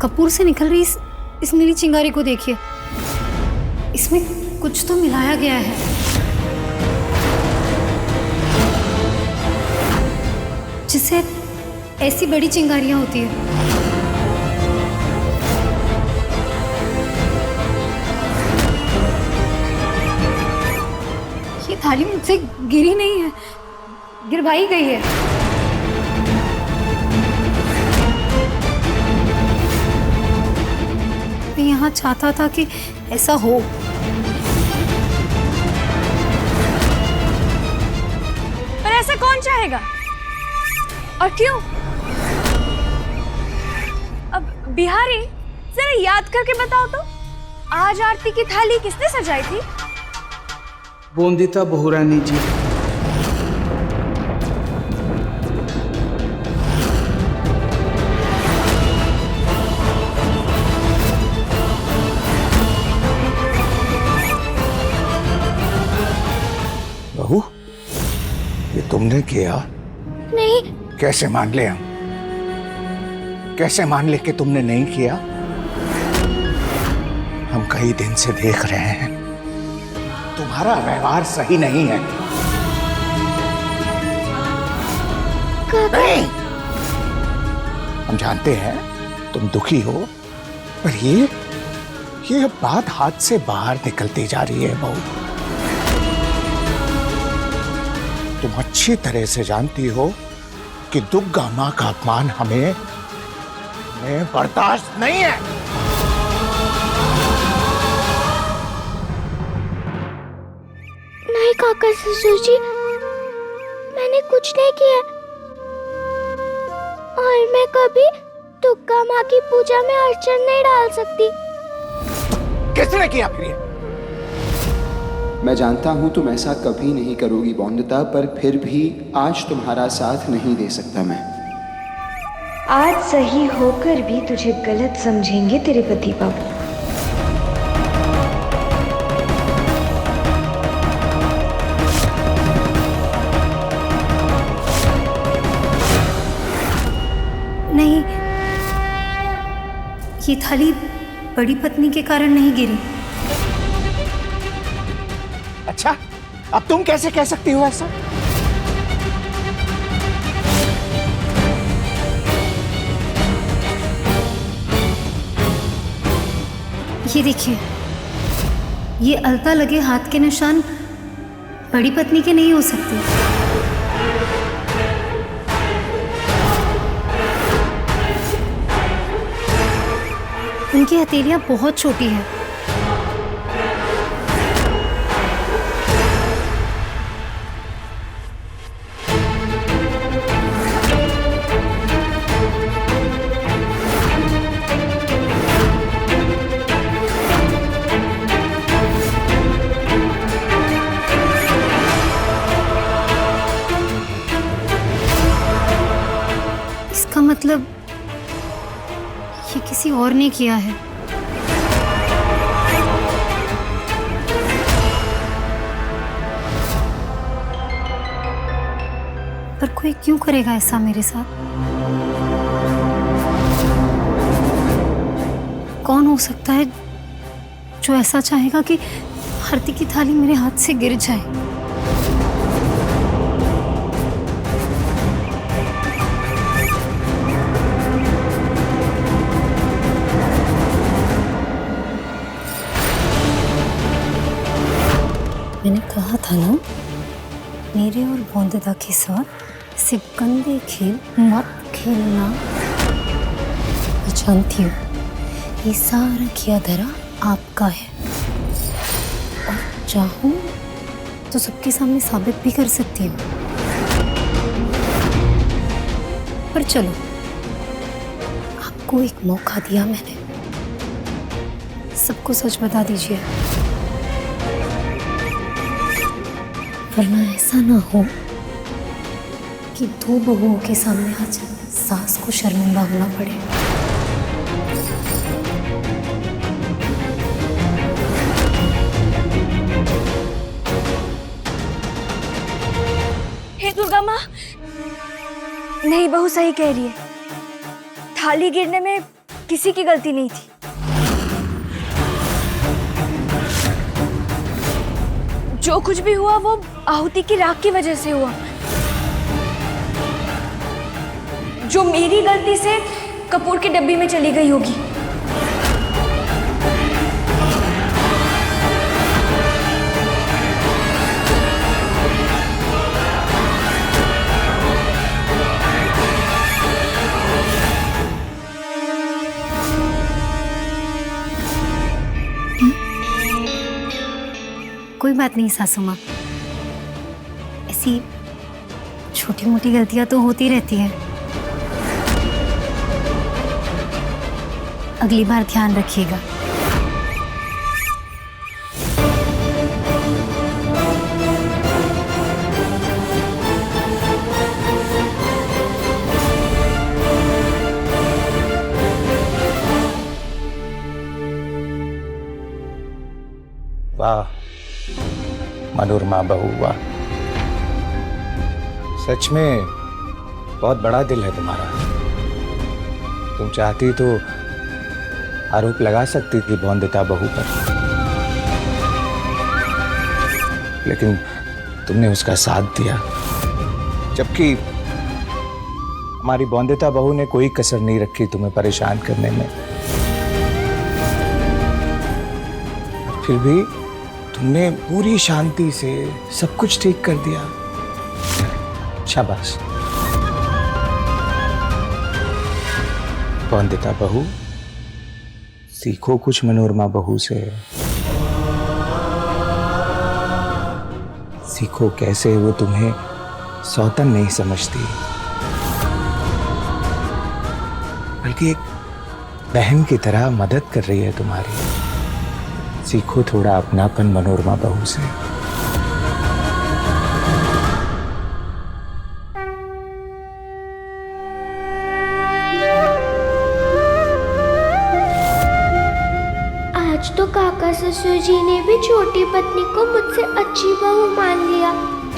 कपूर से निकल रही इस नीली चिंगारी को देखिए, इसमें कुछ तो मिलाया गया है। जिससे ऐसी बड़ी चिंगारियां होती है। ये थाली मुझसे गिरी नहीं है, गिरवाई गई है। मैं यहाँ चाहता था कि ऐसा हो। पर ऐसा कौन चाहेगा और क्यों? अब बिहारी, जरा याद करके बताओ तो, आज आरती की थाली किसने सजाई थी? बोंदिता बहुरानी जी। बहू, ये तुमने किया? नहीं। कैसे मान ले हम? कैसे मान ले कि तुमने नहीं किया? हम कई दिन से देख रहे हैं तुम्हारा व्यवहार सही नहीं है। नहीं, हम जानते हैं तुम दुखी हो, पर ये बात हाथ से बाहर निकलती जा रही है बहू। तुम अच्छी तरह से जानती हो कि दुर्गा मां का अपमान हमें बर्दाश्त नहीं है। नहीं काका ससुर जी, मैंने कुछ नहीं किया और मैं कभी दुर्गा माँ की पूजा में अड़चन नहीं डाल सकती। किसने किया फिर ये? मैं जानता हूं तुम ऐसा कभी नहीं करोगी बोंदिता, पर फिर भी आज तुम्हारा साथ नहीं दे सकता मैं। आज सही होकर भी तुझे गलत समझेंगे तेरे पति बाबू। नहीं, ये थाली बड़ी पत्नी के कारण नहीं गिरी। अच्छा, अब तुम कैसे कह सकती हो ऐसा? ये देखिए, ये अलता लगे हाथ के निशान बड़ी पत्नी के नहीं हो सकते। उनकी हथेलियां बहुत छोटी हैं। इसका मतलब ये किसी और ने किया है। पर कोई क्यों करेगा ऐसा मेरे साथ? कौन हो सकता है जो ऐसा चाहेगा कि आरती की थाली मेरे हाथ से गिर जाए? मैंने कहा था ना, मेरे और बोंदिता के साथ ऐसे गंदे खेल मत खेलना। मैं जानती हूँ ये सारा किया धरा आपका है, और चाहूँ तो सबके सामने साबित भी कर सकती हूँ। पर चलो, आपको एक मौका दिया मैंने, सबको सच बता दीजिए, वरना ऐसा ना हो कि दो बहुओं के सामने आज सास को शर्मिंदा होना पड़े। हे दुर्गा माँ, नहीं, बहू सही कह रही है। थाली गिरने में किसी की गलती नहीं थी। जो कुछ भी हुआ वो आहुति की राख की वजह से हुआ। जो मेरी गलती से कपूर की डब्बी में चली गई होगी। कोई बात नहीं सासू माँ, ऐसी छोटी मोटी गलतियां तो होती रहती हैं। अगली बार ध्यान रखिएगा। वाह मनोरमा बहू, वाह, सच में बहुत बड़ा दिल है तुम्हारा। तुम चाहती तो आरोप लगा सकती थी बौंदिता बहू पर, लेकिन तुमने उसका साथ दिया। जबकि हमारी बौंदिता बहू ने कोई कसर नहीं रखी तुम्हें परेशान करने में, फिर भी तुमने पूरी शांति से सब कुछ ठीक कर दिया। शाबाश बौंदिता बहू, सीखो कुछ मनोरमा बहू से। सीखो कैसे वो तुम्हें सौतन नहीं समझती, बल्कि एक बहन की तरह मदद कर रही है तुम्हारी। सीखो थोड़ा अपनापन मनोरमा बहू से। आज तो काका ससुर जी ने भी छोटी पत्नी को मुझसे अच्छी बहू मान लिया,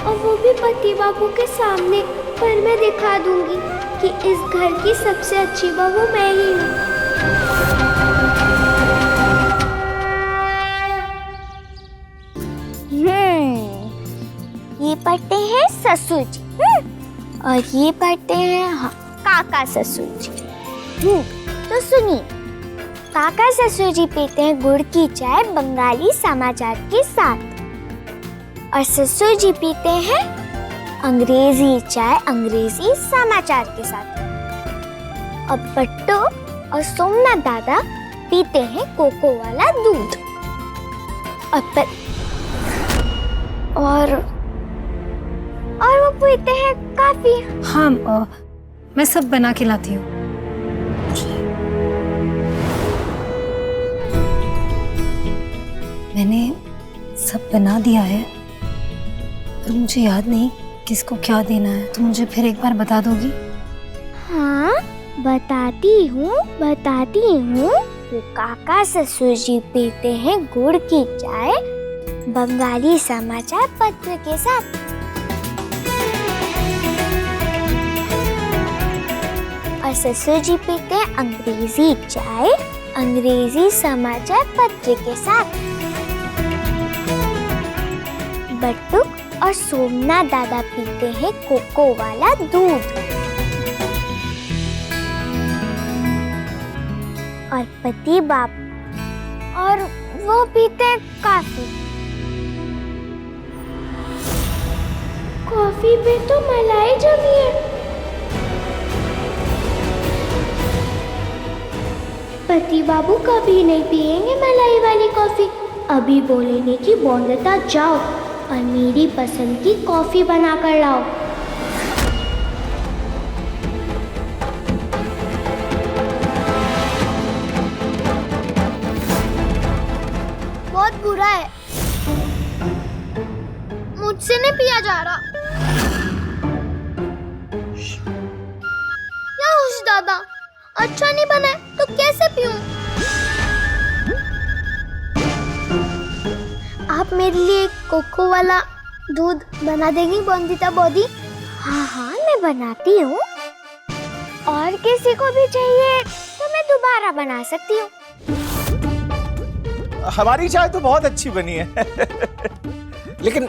और वो भी पति बाबू के सामने। पर मैं दिखा दूंगी कि इस घर की सबसे अच्छी बहू मैं ही हूँ। ये पढ़ते हैं ससुर जी, और ये पढ़ते हैं काका ससुर जी। तो सुनिए, काका ससुर जी पीते हैं गुड़ की चाय बंगाली समाचार के साथ, और ससुर जी पीते हैं अंग्रेजी चाय अंग्रेजी समाचार के साथ। और बट्टू और सोमनाथ दादा पीते हैं कोको वाला दूध। और वो पीते हैं काफी। हाँ, मैं सब बना के लाती हूँ। मैंने सब बना दिया है, पर मुझे याद नहीं किसको क्या देना है। तो मुझे फिर एक बार बता दोगी? हाँ, बताती हूँ। तो काका ससुर जी पीते हैं गुड़ की चाय बंगाली समाचार पत्र के साथ, और ससुर जी पीते हैं अंग्रेजी चाय अंग्रेजी समाचार पत्र के साथ। बट्टू और सोमनाथ दादा पीते हैं कोको वाला दूध, और पति बाप और वो पीते हैं कॉफी। कॉफी पे तो मलाई जमी है। पति बाबू कभी नहीं पिएंगे मलाई वाली कॉफी। अभी बोलेंगे कि बौंदिता जाओ और मेरी पसंद की कॉफी बना कर लाओ। बहुत बुरा है, मुझसे नहीं पिया जा रहा। क्या हुश दादा, अच्छा नहीं बना है तो कैसे पीऊं? आप मेरे लिए कोको वाला दूध बना देंगी बौंदिता बौदी? हाँ हाँ, मैं बनाती हूँ। और किसी को भी चाहिए तो मैं दोबारा बना सकती हूँ। हमारी चाय तो बहुत अच्छी बनी है लेकिन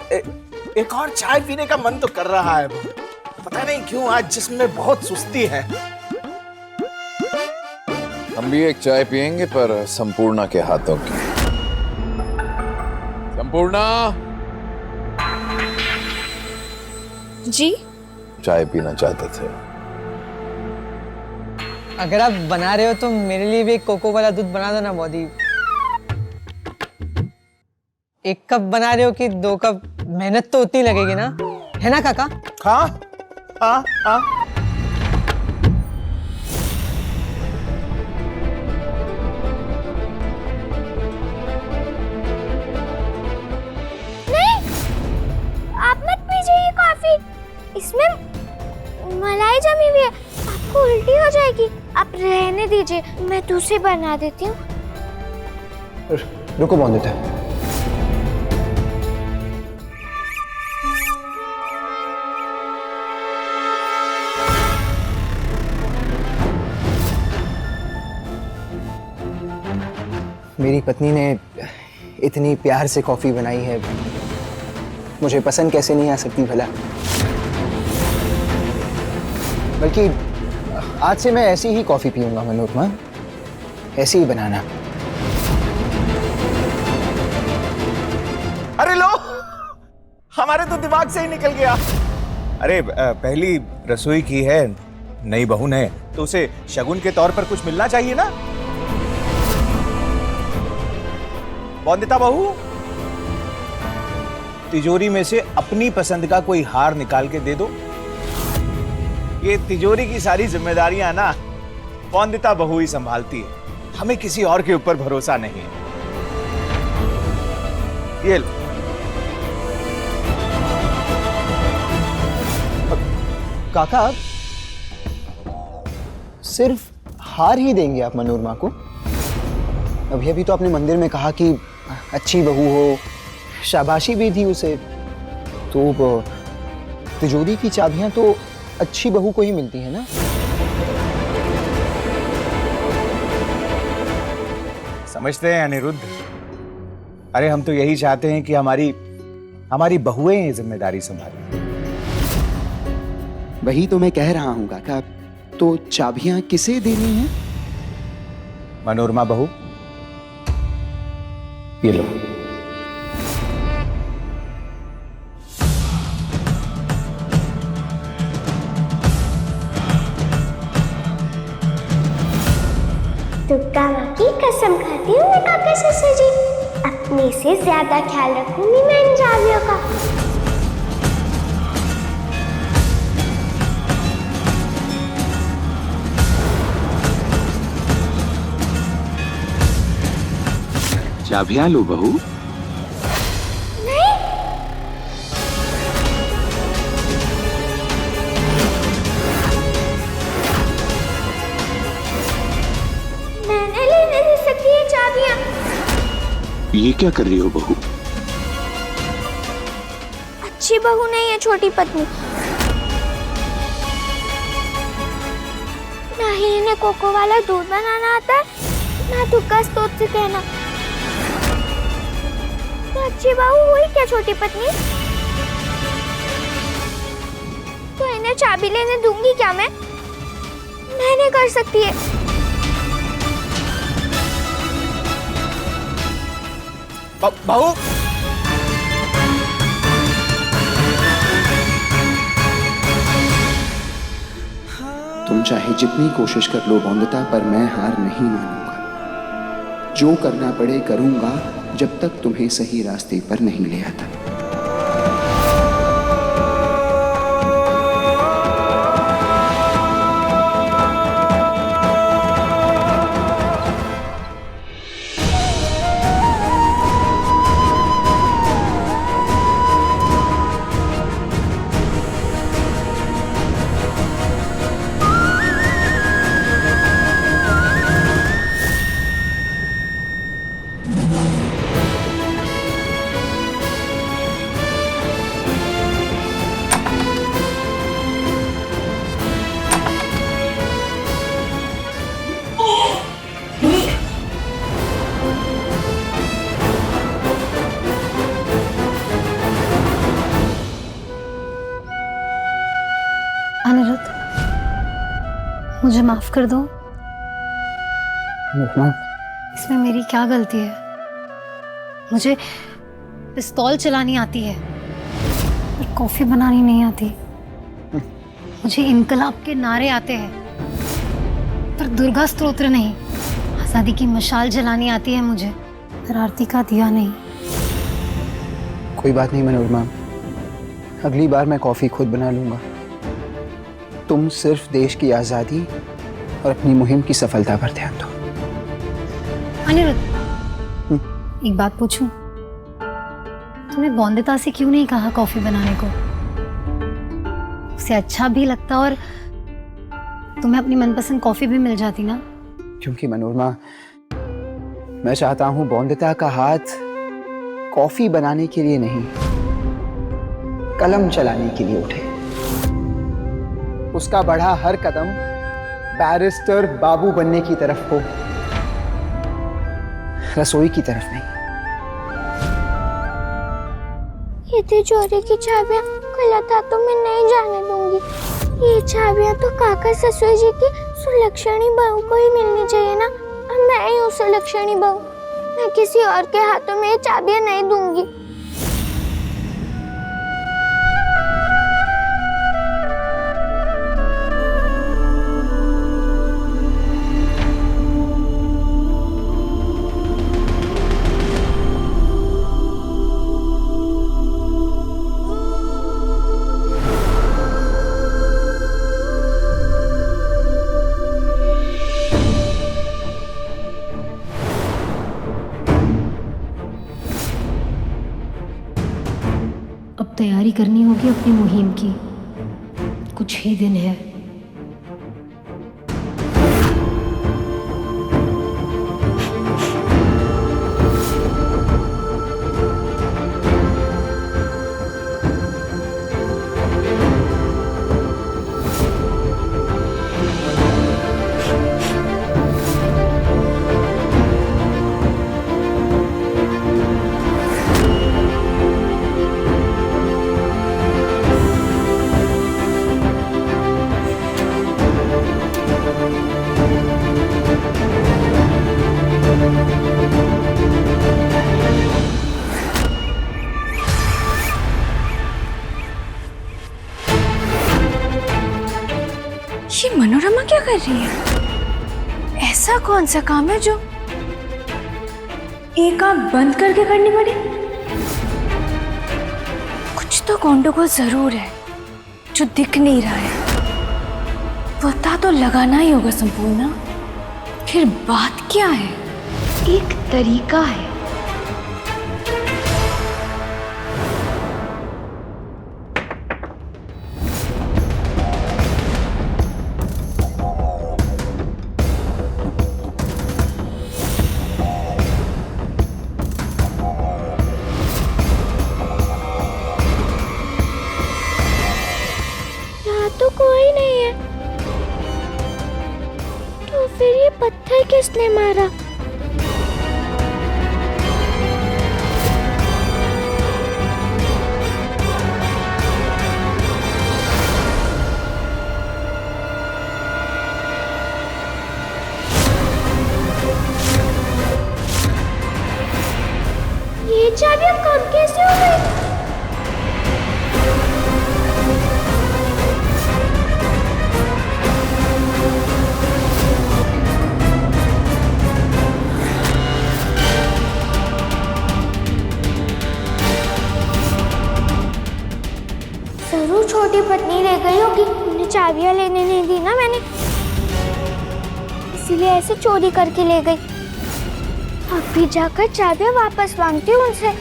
एक और चाय पीने का मन तो कर रहा है। पता नहीं क्यों आज जिस्म में बहुत सुस्ती है। हम भी एक चाय पियेंगे पर संपूर्णा के हाथों की। संपूर्णा, जी चाय पीना चाहते थे। अगर आप बना रहे हो तो मेरे लिए भी एक कोको वाला दूध बना दो ना मोदी। 1 कप बना रहे हो कि 2 कप? मेहनत तो उतनी लगेगी ना, है ना काका? हाँ हाँ हाँ। आप मत पीजिए ये कॉफी, इसमें मलाई जमी हुई है, आपको उल्टी हो जाएगी। आप रहने दीजिए, मैं दूसरी बना देती हूँ। रुको बोंदिता, मेरी पत्नी ने इतनी प्यार से कॉफी बनाई है, मुझे पसंद कैसे नहीं आ सकती भला। बल्कि आज से मैं ऐसी ही कॉफी पीऊंगा मनोरमा, ऐसी ही बनाना। अरे लो, हमारे तो दिमाग से ही निकल गया। अरे पहली रसोई की है, नई बहू ने तो उसे शगुन के तौर पर कुछ मिलना चाहिए ना। बोंदिता बहू, तिजोरी में से अपनी पसंद का कोई हार निकाल के दे दो। ये तिजोरी की सारी जिम्मेदारियां ना बोंदिता बहू ही संभालती है, हमें किसी और के ऊपर भरोसा नहीं है। ये लो। काका, सिर्फ हार ही देंगे आप मनोरमा को? अभी अभी तो आपने मंदिर में कहा कि अच्छी बहू हो, शाबाशी भी दी उसे, तो तिजोरी की चाबियां तो अच्छी बहू को ही मिलती है ना। समझते हैं अनिरुद्ध? अरे हम तो यही चाहते हैं कि हमारी बहुएं ये जिम्मेदारी संभालें। वही तो मैं कह रहा हूं काका, तो चाबियां किसे देनी है? मनोरमा बहू, ये लो। दुर्गा माँ की कसम खाती हूँ मैं काका ससुर जी, अपने से ज्यादा ख्याल रखूंगी मैं इन चाबियों का। चाबियां लो बहू। मैंने लेने दे सकती है चाबियां। ये क्या कर रही हो बहू? अच्छी बहू नहीं है छोटी पत्नी, ना ही इन्हें कोको वाला दूध बनाना आता है, ना तुक्का स्तोत्र से कहना। तो अच्छी बहू हुई क्या छोटी पत्नी? तो इन्हें चाबी लेने दूंगी क्या मैं? नहीं कर सकती है। बहू, तुम चाहे जितनी कोशिश कर लो बोंदिता, पर मैं हार नहीं मानूंगा। जो करना पड़े करूंगा, जब तक तुम्हें सही रास्ते पर नहीं ले आता। अनिरुद्ध, मुझे माफ कर दो। अनुपमा, इसमें मेरी क्या गलती है? मुझे पिस्तौल चलानी आती है पर कॉफी बनानी नहीं आती। मुझे इनकलाब के नारे आते हैं पर दुर्गा स्तोत्र नहीं। आजादी की मशाल जलानी आती है मुझे पर आरती का दिया नहीं। कोई बात नहीं मनोरमा, अगली बार मैं कॉफी खुद बना लूंगा। तुम सिर्फ देश की आजादी और अपनी मुहिम की सफलता पर ध्यान दो। अनिरुद्ध, एक बात पूछूं? तूने बौंदिता से क्यों नहीं कहा कॉफी बनाने को? उसे अच्छा भी लगता और तुम्हें अपनी मनपसंद कॉफी भी मिल जाती ना। क्योंकि मनोरमा, मैं चाहता हूं बौंदिता का हाथ कॉफी बनाने के लिए नहीं, कलम चलाने के लिए उठे। उसका बढ़ा हर कदम बैरिस्टर बाबू बनने की तरफ हो, रसोई की तरफ नहीं। ये तिजोरी की चाबियां गलत हाथों में नहीं जाने दूंगी। ये चाबियां तो काका ससुर जी की सुलक्षणी बहू को ही मिलनी चाहिए ना। और मैं ही हूँ सुलक्षणी बहू। मैं किसी और के हाथों में ये चाबियां नहीं दूंगी। अब तैयारी करनी होगी अपनी मुहिम की। कुछ ही दिन है। ये मनोरमा क्या कर रही है? ऐसा कौन सा काम है जो एक आंख बंद करके करनी पड़े? कुछ तो गंडगोल जरूर है जो दिख नहीं रहा है। पता तो लगाना ही होगा संपूर्ण। फिर बात क्या है? एक तरीका है। तो कोई नहीं है। तो फिर ये पत्थर किसने मारा? ये चाबियां कब कैसे हो गई? जरूर छोटी पत्नी ले गई होगी। उन्हें चाबियां लेने नहीं दी ना मैंने, इसीलिए ऐसे चोरी करके ले गई। अब भी जाकर चाबियां वापस मांगती हूँ उनसे।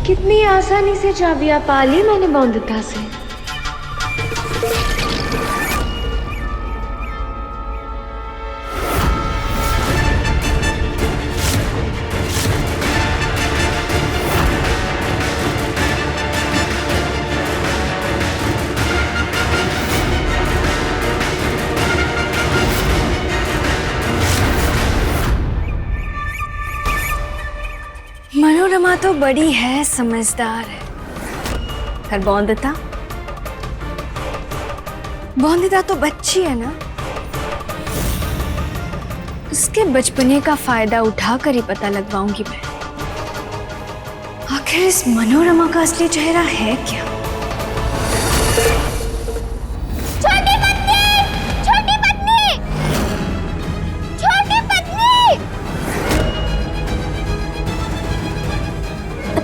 कितनी आसानी से चाबियां पा ली मैंने बौंदिता से। तो बड़ी है, समझदार है, पर बौंदिता तो बच्ची है ना। उसके बचपने का फायदा उठाकर ही पता लगवाऊंगी मैं, आखिर इस मनोरमा का असली चेहरा है क्या। छोटी पत्नी, छोटी पत्नी, छोटी पत्नी।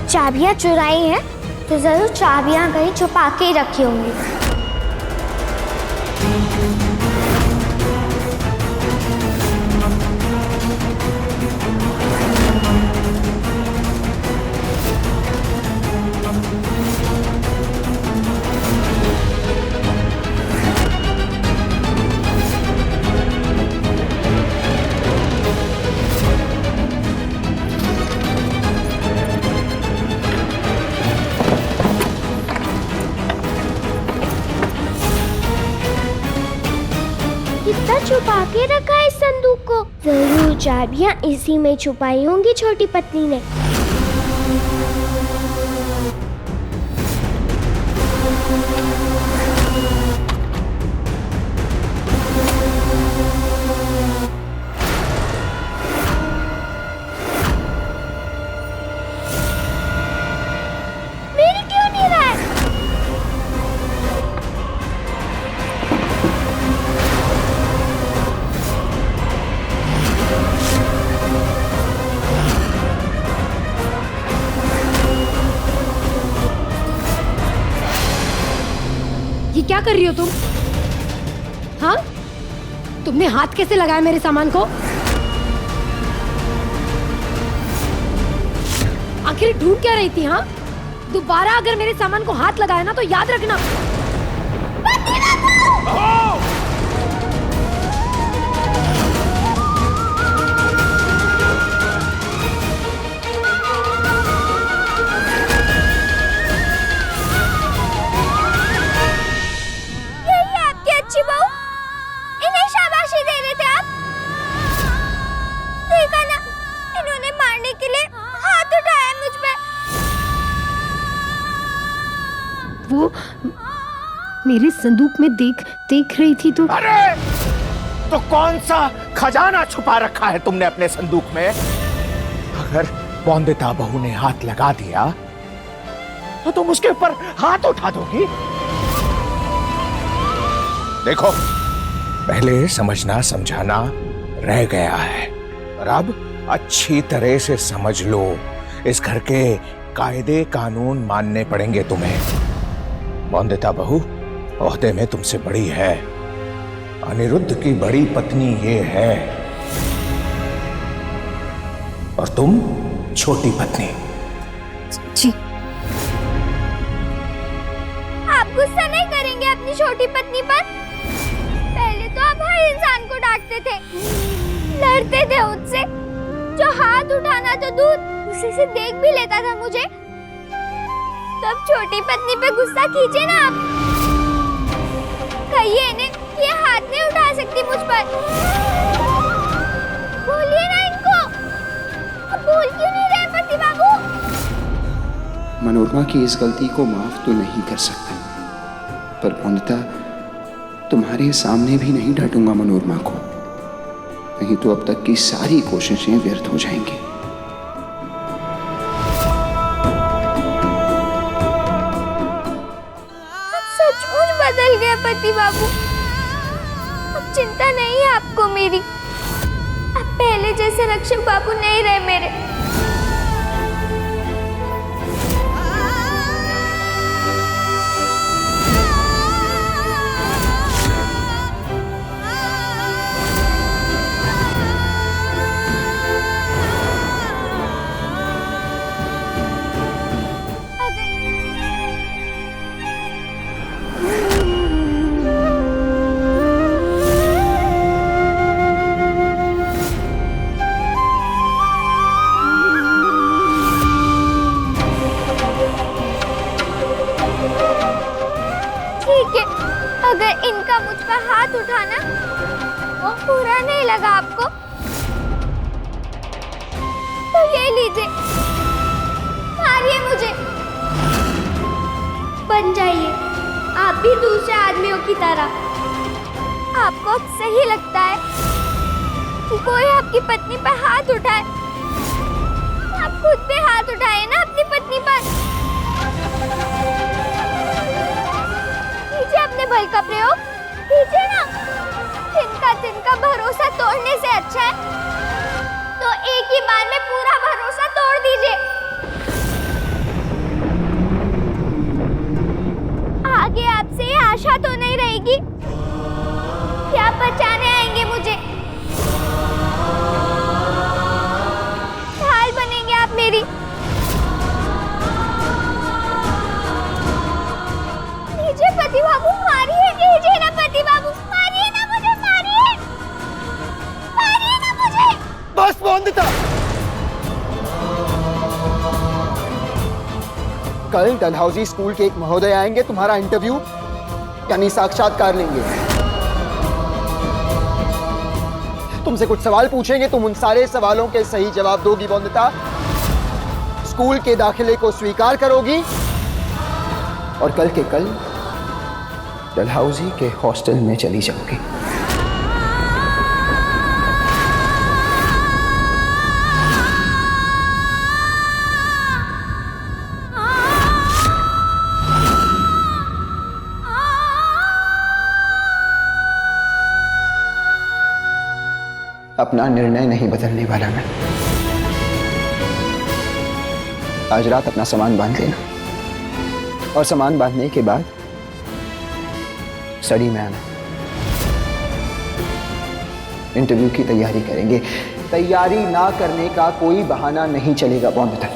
चाबियां चुराई हैं तो जरूर चाबियां कहीं छुपा के ही रखी होंगी। कितना छुपा के रखा है इस संदूक को? जरूर चाबियां इसी में छुपाई होंगी छोटी पत्नी ने। मेरी क्यों नहीं रहा है? ये क्या कर रही हो तुम? हाँ, तुमने हाथ कैसे लगाया मेरे सामान को? आखिर ढूंढ क्या रही थी? हाँ, दोबारा अगर मेरे सामान को हाथ लगाया ना तो याद रखना। अच्छी बहू, इन्हें शाबाशी दे रहे थे आप? देखा ना, इन्होंने मारने के लिए हाथ उठाया मुझ पे। वो मेरे संदूक में देख रही थी तो। अरे, तो कौन सा खजाना छुपा रखा है तुमने अपने संदूक में? अगर बौंदिता बहू ने हाथ लगा दिया तो तुम उसके ऊपर हाथ उठा दोगी? देखो, पहले समझना समझाना रह गया है, और अब अच्छी तरह से समझ लो। इस घर के कायदे कानून मानने पड़ेंगे तुम्हें। बौंदिता बहू ओहदे में तुमसे बड़ी है, अनिरुद्ध की बड़ी पत्नी ये है, और तुम छोटी पत्नी। जी, आप गुस्सा नहीं करेंगे अपनी छोटी पत्नी पर? पहले तो आप हर इंसान को डांटते थे, लड़ते थे उससे, जो हाथ उठाना तो दूर उसी से देख भी लेता था मुझे। तब छोटी पत्नी पे गुस्सा कीजिए ना आप, कहिए इन्हें ये हाथ नहीं उठा सकती मुझ पर। बोलिए ना इनको, अब बोल क्यों नहीं रहे पति बाबू? मनोरमा की इस गलती को माफ तो नहीं कर सकता, पर बौंदिता तुम्हारे सामने भी नहीं डांटूंगा मनोरमा को, नहीं तो अब तक की सारी कोशिशें व्यर्थ हो जाएंगी। सचमुच बदल गए पति बाबू। अब चिंता नहीं है आपको मेरी। अब पहले जैसे रक्षक बाबू नहीं रहे मेरे। अगर इनका मुझ पर हाथ उठाना वो पूरा नहीं लगा आपको, तो ये लीजिए, मारिए मुझे। बन जाइए आप भी दूसरे आदमियों की तरह। आपको अब सही लगता है कि कोई आपकी पत्नी पर हाथ उठाए, आप खुद पे हाथ उठाए ना अपनी पत्नी पर। कीजिए अपने बल का प्रयोग, कीजिए ना। तिनका भरोसा तोड़ने से अच्छा है तो एक ही बार में पूरा भरोसा तोड़ दीजिए। आगे आपसे ये आशा तो नहीं रहेगी कि आप बचाने आएंगे मुझे। ढाल बनेंगे आप मेरी। कीजिए पति बाबू, मारिए, कीजिए ना पति बाबू, मारिए ना मुझे, मारिए, मारिए ना मुझे। बस बोंदिता, कल डलहौजी स्कूल के एक महोदय आएंगे, तुम्हारा इंटरव्यू यानी साक्षात्कार लेंगे। तुमसे कुछ सवाल पूछेंगे, तुम उन सारे सवालों के सही जवाब दोगी बोंदिता। स्कूल के दाखिले को स्वीकार करोगी और कल के कल डलहौजी के हॉस्टल में चली जाओगी। अपना निर्णय नहीं बदलने वाला मैं। आज रात अपना सामान बांध लेना और सामान बांधने के बाद स्टडी में आना। इंटरव्यू की तैयारी करेंगे। तैयारी ना करने का कोई बहाना नहीं चलेगा बोंदिता।